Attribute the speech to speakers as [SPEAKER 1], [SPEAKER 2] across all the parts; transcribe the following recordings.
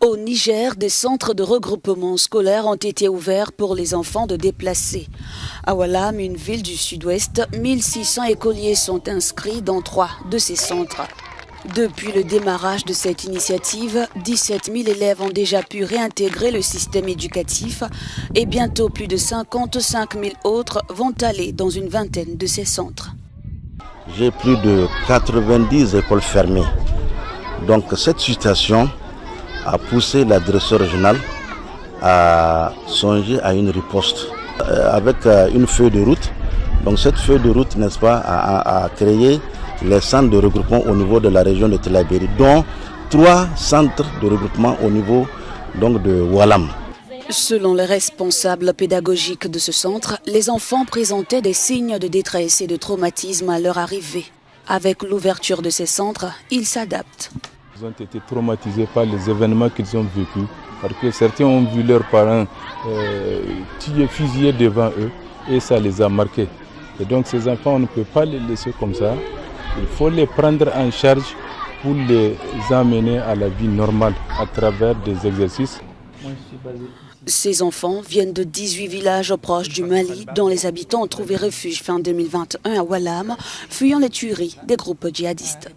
[SPEAKER 1] Au Niger, des centres de regroupement scolaire ont été ouverts pour les enfants de déplacés. À Walam, une ville du sud-ouest, 1600 écoliers sont inscrits dans 3 de ces centres. Depuis le démarrage de cette initiative, 17 000 élèves ont déjà pu réintégrer le système éducatif et bientôt plus de 55 000 autres vont aller dans une vingtaine de ces centres.
[SPEAKER 2] J'ai plus de 90 écoles fermées. Donc cette situation a poussé la direction régionale à songer à une riposte avec une feuille de route. Donc cette feuille de route, n'est-ce pas, a créé les centres de regroupement au niveau de la région de Tillabéri, dont 3 centres de regroupement au niveau donc, de Walam.
[SPEAKER 1] Selon les responsables pédagogiques de ce centre, les enfants présentaient des signes de détresse et de traumatisme à leur arrivée. Avec l'ouverture de ces centres, ils s'adaptent.
[SPEAKER 3] Ils ont été traumatisés par les événements qu'ils ont vécus, parce que certains ont vu leurs parents tués, fusillés devant eux, et ça les a marqués. Et donc ces enfants, on ne peut pas les laisser comme ça. Il faut les prendre en charge pour les amener à la vie normale à travers des exercices.
[SPEAKER 1] Ces enfants viennent de 18 villages proches du Mali, dont les habitants ont trouvé refuge fin 2021 à Walam, fuyant les tueries des groupes djihadistes.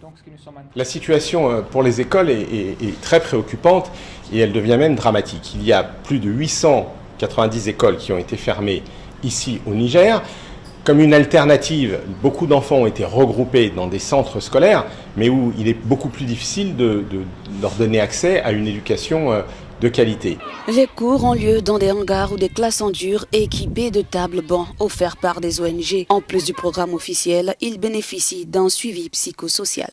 [SPEAKER 4] La situation pour les écoles est très préoccupante et elle devient même dramatique. Il y a plus de 890 écoles qui ont été fermées ici au Niger. Comme une alternative, beaucoup d'enfants ont été regroupés dans des centres scolaires, mais où il est beaucoup plus difficile de leur donner accès à une éducation de qualité.
[SPEAKER 1] Les cours ont lieu dans des hangars ou des classes en dur équipées de tables-bancs offerts par des ONG. En plus du programme officiel, ils bénéficient d'un suivi psychosocial.